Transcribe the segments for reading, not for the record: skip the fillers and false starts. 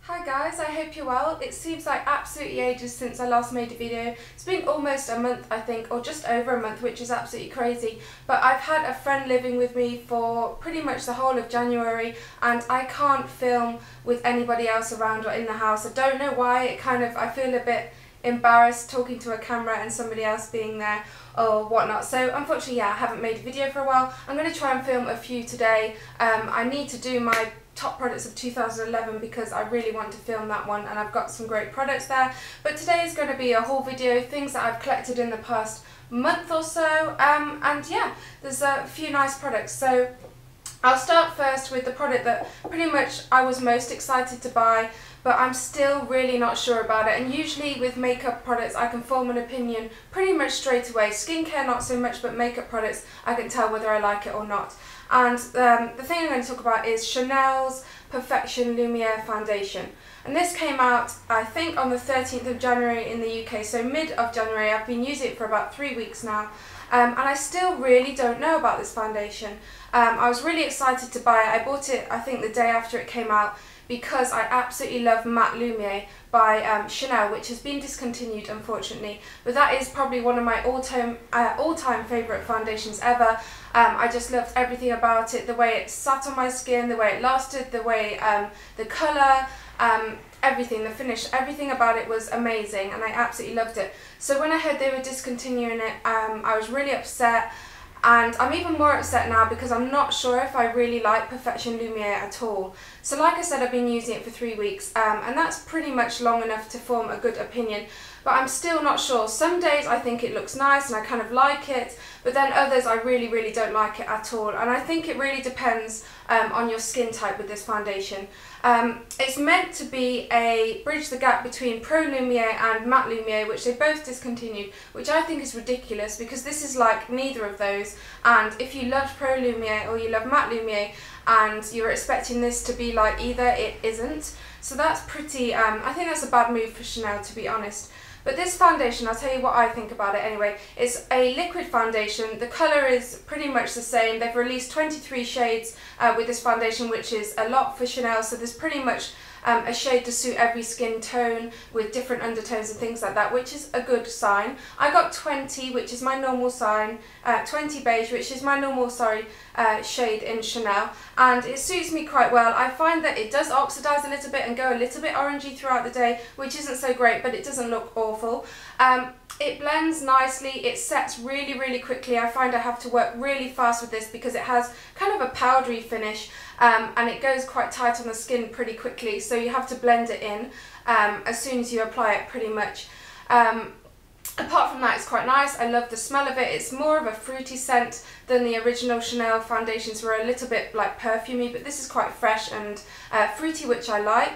Hi guys, I hope you're well. It seems like absolutely ages since I last made a video. It's been almost a month I think, or just over a month, which is absolutely crazy. But I've had a friend living with me for pretty much the whole of January and I can't film with anybody else around or in the house. I don't know why, I feel a bit embarrassed talking to a camera and somebody else being there or whatnot. So unfortunately, yeah, I haven't made a video for a while. I'm going to try and film a few today. I need to do my top products of 2011 because I really want to film that one and I've got some great products there. But today is going to be a haul video, things that I've collected in the past month or so, and yeah, there's a few nice products. So I'll start first with the product that pretty much I was most excited to buy, but I'm still really not sure about it. And usually with makeup products I can form an opinion pretty much straight away. Skincare not so much, but makeup products I can tell whether I like it or not. And the thing I'm going to talk about is Chanel's Perfection Lumiere foundation. And this came out, I think, on the 13th of January in the UK, so mid of January. I've been using it for about 3 weeks now, and I still really don't know about this foundation. I was really excited to buy it. I bought it, I think, the day after it came out because I absolutely love Matte Lumiere by Chanel, which has been discontinued unfortunately, but that is probably one of my all-time favourite foundations ever. I just loved everything about it, the way it sat on my skin, the way it lasted, the way the colour, everything, the finish, everything about it was amazing and I absolutely loved it. So when I heard they were discontinuing it, I was really upset. And I'm even more upset now because I'm not sure if I really like Perfection Lumiere at all. So like I said, I've been using it for 3 weeks and that's pretty much long enough to form a good opinion. But I'm still not sure. Some days I think it looks nice and I kind of like it, but then others I really don't like it at all. And I think it really depends on your skin type with this foundation. It's meant to be a bridge the gap between Pro Lumiere and Matte Lumiere, which they both discontinued, which I think is ridiculous because this is like neither of those. And if you love Pro Lumiere or you love Matte Lumiere and you're expecting this to be like either, it isn't. So that's pretty, I think that's a bad move for Chanel, to be honest. But this foundation, I'll tell you what I think about it anyway. It's a liquid foundation. The colour is pretty much the same. They've released 23 shades with this foundation, which is a lot for Chanel. So there's pretty much a shade to suit every skin tone with different undertones and things like that, which is a good sign. I got 20, which is my normal sign, 20 beige, which is my normal, shade in Chanel, and it suits me quite well. I find that it does oxidize a little bit and go a little bit orangey throughout the day, which isn't so great, but it doesn't look awful. It blends nicely, it sets really quickly. I find I have to work really fast with this because it has kind of a powdery finish and it goes quite tight on the skin pretty quickly, so you have to blend it in as soon as you apply it pretty much. Apart from that, it's quite nice. I love the smell of it. It's more of a fruity scent than the original Chanel foundations were a little bit like perfumey, but this is quite fresh and fruity, which I like.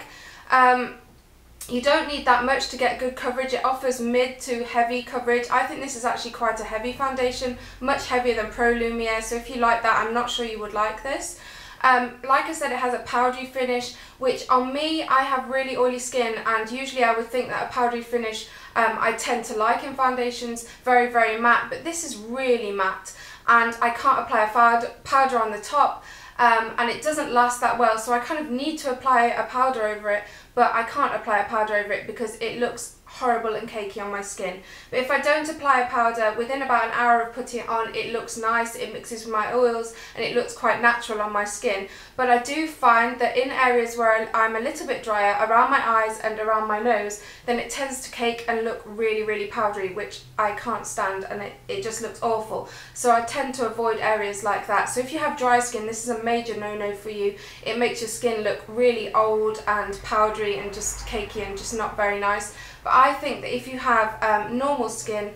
You don't need that much to get good coverage. It offers mid to heavy coverage. I think this is actually quite a heavy foundation, much heavier than Pro Lumiere, so if you like that, I'm not sure you would like this. Like I said, it has a powdery finish, which on me, I have really oily skin, and usually I would think that a powdery finish I tend to like in foundations, very matte, but this is really matte and I can't apply a powder on the top. And it doesn't last that well, so I kind of need to apply a powder over it, but I can't apply a powder over it because it looks horrible and cakey on my skin. But if I don't apply a powder, within about an hour of putting it on, it looks nice, it mixes with my oils and it looks quite natural on my skin. But I do find that in areas where I'm a little bit drier, around my eyes and around my nose, then it tends to cake and look really powdery, which I can't stand, and it just looks awful. So I tend to avoid areas like that. So if you have dry skin, this is a major no-no for you. It makes your skin look really old and powdery and just cakey and just not very nice. But I think that if you have normal skin,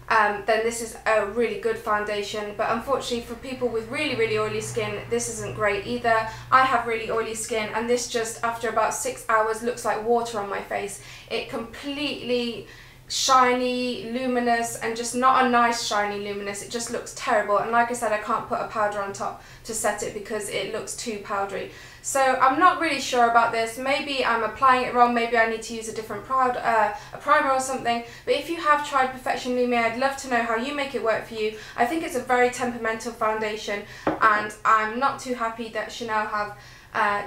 then this is a really good foundation. But unfortunately for people with really oily skin, this isn't great either. I have really oily skin and this just after about 6 hours looks like water on my face. It completely shiny, luminous, and just not a nice shiny luminous. It just looks terrible, and like I said, I can't put a powder on top to set it because it looks too powdery. So I'm not really sure about this. Maybe I'm applying it wrong, maybe I need to use a different a primer or something. But if you have tried Perfection Lumiere, I'd love to know how you make it work for you. I think it's a very temperamental foundation and I'm not too happy that Chanel have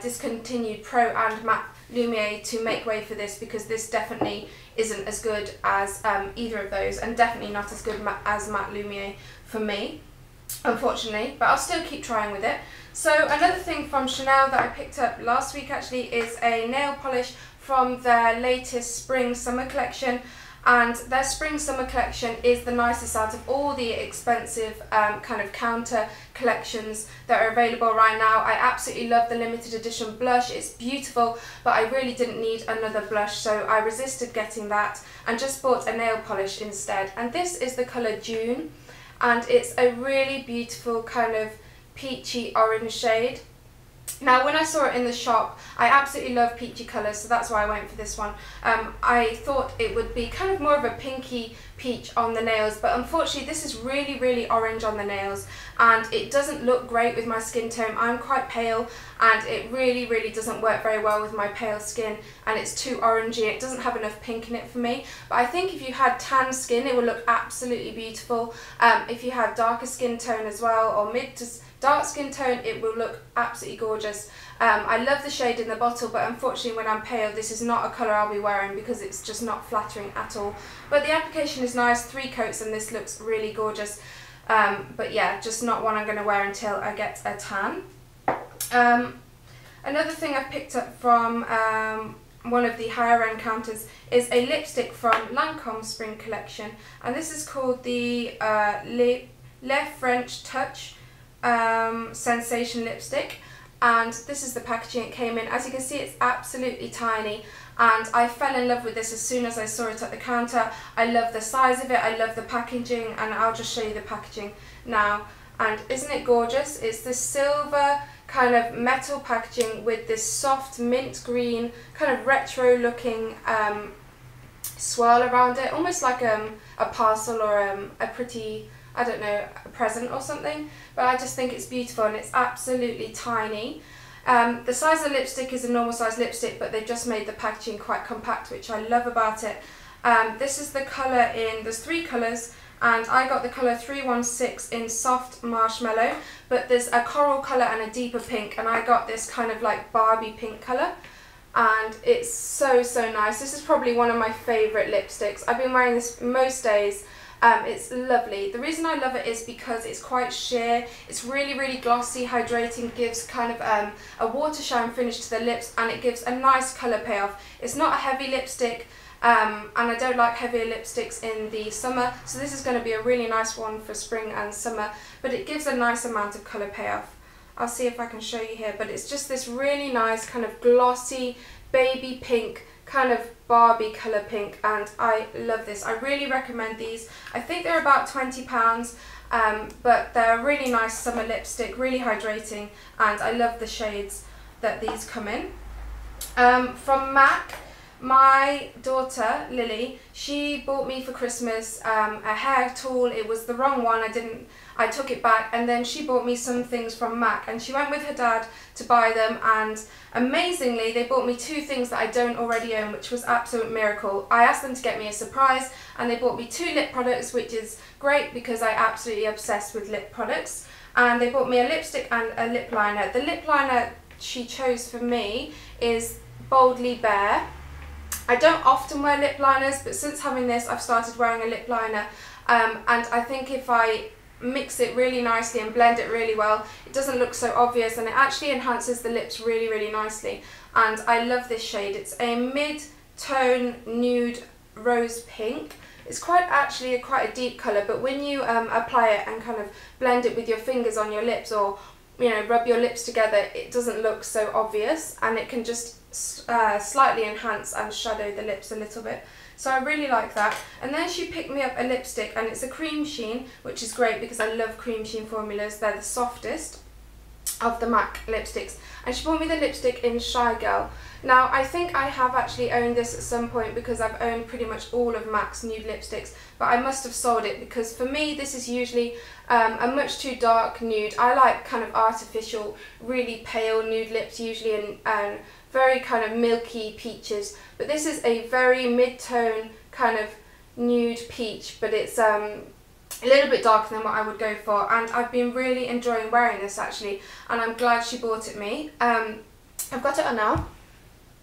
discontinued Pro and Matte Lumiere to make way for this, because this definitely isn't as good as either of those, and definitely not as good as matte Lumiere for me, unfortunately, but I'll still keep trying with it. So another thing from Chanel that I picked up last week actually is a nail polish from their latest spring summer collection, and their spring summer collection is the nicest out of all the expensive kind of counter collections that are available right now. I absolutely love the limited edition blush. It's beautiful, but I really didn't need another blush, so I resisted getting that and just bought a nail polish instead. And this is the colour June, and it's a really beautiful kind of peachy orange shade. Now when I saw it in the shop, I absolutely love peachy colours, so that's why I went for this one. I thought it would be kind of more of a pinky peach on the nails, but unfortunately this is really, really orange on the nails, and it doesn't look great with my skin tone. I'm quite pale, and it really, really doesn't work very well with my pale skin, and it's too orangey. It doesn't have enough pink in it for me, but I think if you had tan skin, it would look absolutely beautiful. If you had darker skin tone as well, or mid to dark skin tone, it will look absolutely gorgeous. I love the shade in the bottle, but unfortunately when I'm pale, this is not a colour I'll be wearing because it's just not flattering at all. But the application is nice, 3 coats, and this looks really gorgeous. But yeah, just not one I'm going to wear until I get a tan. Another thing I've picked up from one of the higher end counters is a lipstick from Lancome Spring Collection, and this is called the Le French Touch Sensation lipstick, and this is the packaging it came in. As you can see, it's absolutely tiny, and I fell in love with this as soon as I saw it at the counter. I love the size of it, I love the packaging, and I'll just show you the packaging now. And isn't it gorgeous? It's this silver kind of metal packaging with this soft mint green kind of retro looking swirl around it, almost like a parcel or a pretty, I don't know, a present or something, but I just think it's beautiful, and it's absolutely tiny. The size of the lipstick is a normal size lipstick, but they've just made the packaging quite compact, which I love about it. This is the colour in, there's 3 colours, and I got the colour 316 in Soft Marshmallow, but there's a coral colour and a deeper pink, and I got this kind of like Barbie pink colour, and it's so, so nice. This is probably one of my favourite lipsticks. I've been wearing this most days. It's lovely. The reason I love it is because it's quite sheer, it's really, really glossy, hydrating, gives kind of a water shine finish to the lips, and it gives a nice colour payoff. It's not a heavy lipstick, and I don't like heavier lipsticks in the summer, so this is going to be a really nice one for spring and summer, but it gives a nice amount of colour payoff. I'll see if I can show you here, but it's just this really nice kind of glossy baby pink, kind of Barbie colour pink, and I love this. I really recommend these. I think they're about £20, but they're a really nice summer lipstick, really hydrating, and I love the shades that these come in. From MAC, my daughter Lily, she bought me for Christmas a hair tool. It was the wrong one, I took it back, and then she bought me some things from MAC, and she went with her dad to buy them, and amazingly they bought me 2 things that I don't already own, which was absolute miracle. I asked them to get me a surprise, and they bought me 2 lip products, which is great because I absolutely obsessed with lip products, and they bought me a lipstick and a lip liner. The lip liner she chose for me is Boldly Bare. I don't often wear lip liners, but since having this I've started wearing a lip liner, and I think if I mix it really nicely and blend it really well, it doesn't look so obvious, and it actually enhances the lips really, really nicely, and I love this shade. It's a mid-tone nude rose pink. It's quite a deep colour, but when you apply it and kind of blend it with your fingers on your lips, or rub your lips together, it doesn't look so obvious, and it can just slightly enhance and shadow the lips a little bit. So I really like that. And then she picked me up a lipstick, and it's a cream sheen, which is great because I love cream sheen formulas. They're the softest of the MAC lipsticks. And she bought me the lipstick in Shy Girl. Now I think I have actually owned this at some point because I've owned pretty much all of MAC's nude lipsticks, but I must have sold it because for me this is usually a much too dark nude. I like kind of artificial, really pale nude lips, usually in very kind of milky peaches, but this is a very mid-tone kind of nude peach, but it's a little bit darker than what I would go for, and I've been really enjoying wearing this actually, and I'm glad she bought it me. I've got it on now.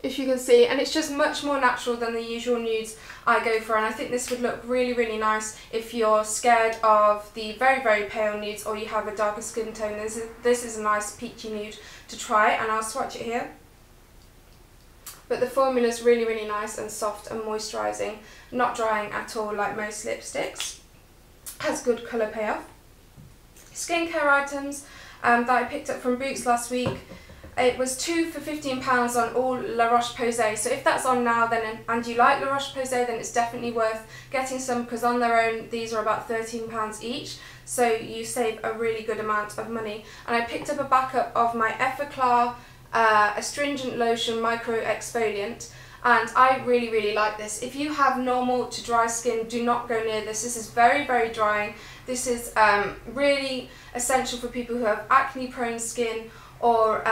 if you can see, and it's just much more natural than the usual nudes I go for, and I think this would look really, really nice if you're scared of the very, very pale nudes or you have a darker skin tone. This is a nice peachy nude to try, and I'll swatch it here. But the formula is really, really nice and soft and moisturising, not drying at all like most lipsticks. Has good colour payoff. Skincare items that I picked up from Boots last week. It was 2 for £15 on all La Roche Posay, so if that's on now then and you like La Roche Posay, then it's definitely worth getting some, because on their own these are about £13 each, so you save a really good amount of money. And I picked up a backup of my Effaclar Astringent Lotion Micro Exfoliant, and I really, really like this. If you have normal to dry skin, do not go near this. This is very, very drying. This is really essential for people who have acne prone skin, or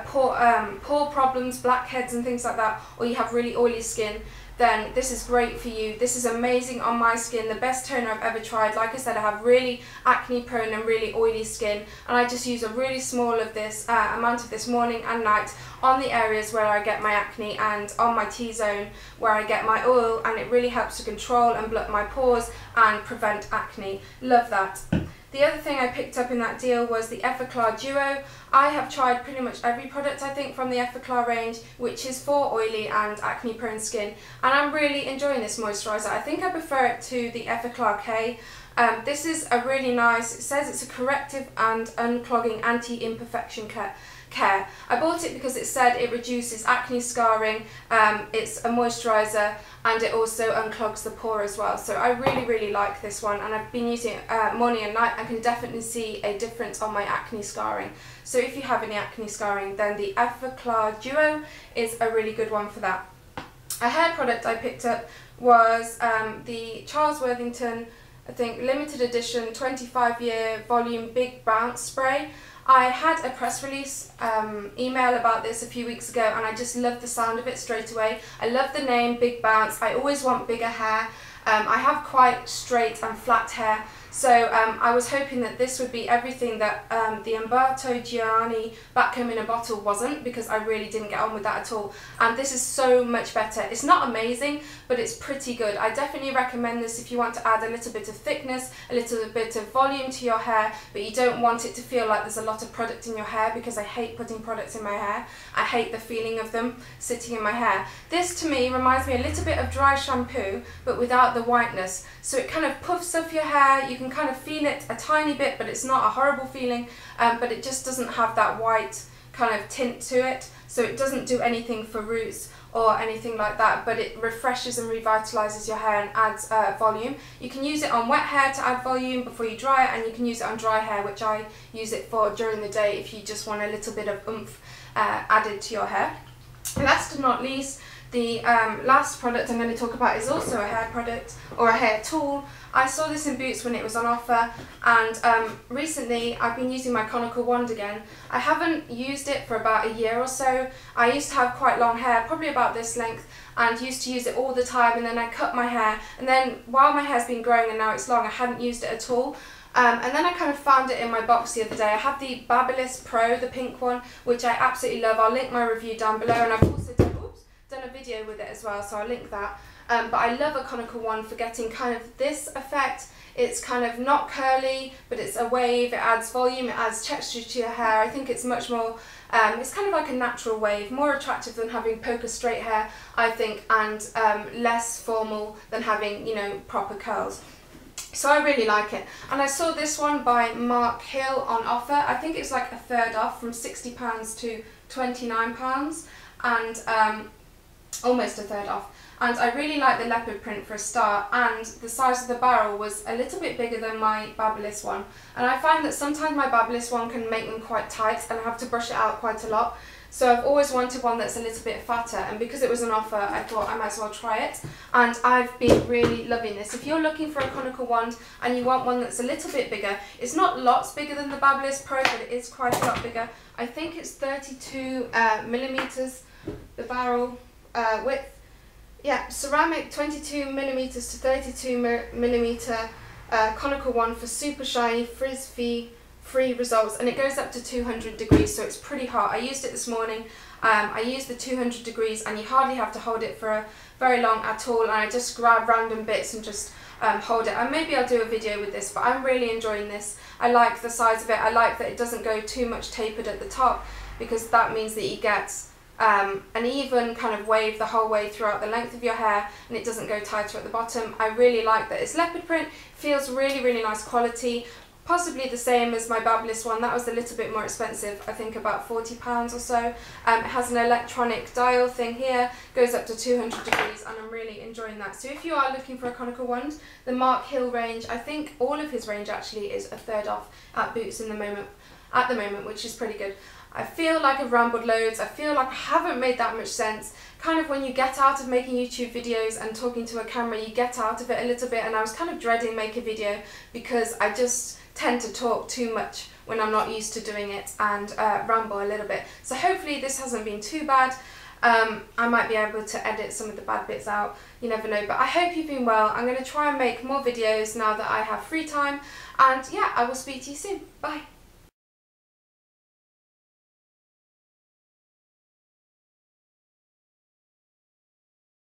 pore problems, blackheads and things like that, or you have really oily skin, then this is great for you. This is amazing on my skin, the best toner I've ever tried. Like I said, I have really acne prone and really oily skin, and I just use a really small of this amount of this morning and night on the areas where I get my acne and on my T-zone where I get my oil, and it really helps to control and block my pores and prevent acne. Love that. The other thing I picked up in that deal was the Effaclar Duo. I have tried pretty much every product I think from the Effaclar range, which is for oily and acne prone skin, and I'm really enjoying this moisturiser. I think I prefer it to the Effaclar K. This is a really nice, it says it's a corrective and unclogging anti-imperfection care. I bought it because it said it reduces acne scarring, it's a moisturiser, and it also unclogs the pore as well. So I really, really like this one, and I've been using it morning and night. I can definitely see a difference on my acne scarring. So if you have any acne scarring, then the Effaclar Duo is a really good one for that. A hair product I picked up was the Charles Worthington, I think, limited edition 25-year volume Big Bounce Spray. I had a press release email about this a few weeks ago, and I just love the sound of it straight away. I love the name Big Bounce. I always want bigger hair. I have quite straight and flat hair, so I was hoping that this would be everything that the Umberto Gianni Back Home in a Bottle wasn't, because I really didn't get on with that at all. And this is so much better. It's not amazing, but it's pretty good. I definitely recommend this if you want to add a little bit of thickness, a little bit of volume to your hair, but you don't want it to feel like there's a lot of product in your hair, because I hate putting products in my hair. I hate the feeling of them sitting in my hair. This to me reminds me a little bit of dry shampoo, but without the whiteness. So it kind of puffs up your hair. You can kind of feel it a tiny bit, but it's not a horrible feeling, but it just doesn't have that white kind of tint to it, so it doesn't do anything for roots or anything like that, but it refreshes and revitalizes your hair and adds volume. You can use it on wet hair to add volume before you dry it, and you can use it on dry hair, which I use it for during the day if you just want a little bit of oomph added to your hair. And last but not least, the last product I'm going to talk about is also a hair product, or a hair tool. I saw this in Boots when it was on offer, and recently I've been using my conical wand again. I haven't used it for about a year or so. I used to have quite long hair, probably about this length, and used to use it all the time, and then I cut my hair, and then while my hair's been growing and now it's long, I hadn't used it at all. And then I kind of found it in my box the other day. I have the Babyliss Pro, the pink one, which I absolutely love. I'll link my review down below, and I've also done a video with it as well, so I'll link that. But I love a conical one for getting kind of this effect. It's kind of not curly, but it's a wave, it adds volume, it adds texture to your hair. I think it's much more, it's kind of like a natural wave, more attractive than having poker straight hair, I think, and less formal than having, you know, proper curls. So I really like it. And I saw this one by Mark Hill on offer. I think it's like a third off, from £60 to £29, and almost a third off. And I really like the leopard print for a start, and the size of the barrel was a little bit bigger than my Babyliss one. And I find that sometimes my Babyliss one can make them quite tight, and I have to brush it out quite a lot. So I've always wanted one that's a little bit fatter, and because it was an offer, I thought I might as well try it. And I've been really loving this. If you're looking for a conical wand and you want one that's a little bit bigger, it's not lots bigger than the Babyliss Pro, but it is quite a lot bigger. I think it's 32 millimeters, the barrel width. Yeah, ceramic 22 millimeters to 32 millimeter conical one for super shiny, frizz-free results, and it goes up to 200 degrees, so it's pretty hot. I used it this morning, I use the 200 degrees and you hardly have to hold it for very long at all, and I just grab random bits and just hold it. And maybe I'll do a video with this, but I'm really enjoying this. I like the size of it. I like that it doesn't go too much tapered at the top, because that means that you get an even kind of wave the whole way throughout the length of your hair, and it doesn't go tighter at the bottom. I really like that it's leopard print, feels really, really nice quality. Possibly the same as my Babyliss one. That was a little bit more expensive, I think about £40 or so. It has an electronic dial thing here, goes up to 200 degrees, and I'm really enjoying that. So if you are looking for a conical wand, the Mark Hill range, I think all of his range actually is a third off at Boots at the moment, which is pretty good. I feel like I've rambled loads. I feel like I haven't made that much sense. Kind of when you get out of making YouTube videos and talking to a camera, you get out of it a little bit, and I was kind of dreading making a video because I just tend to talk too much when I'm not used to doing it, and ramble a little bit. So hopefully this hasn't been too bad. I might be able to edit some of the bad bits out, you never know, but I hope you've been well. I'm going to try and make more videos now that I have free time, and yeah, I will speak to you soon. Bye.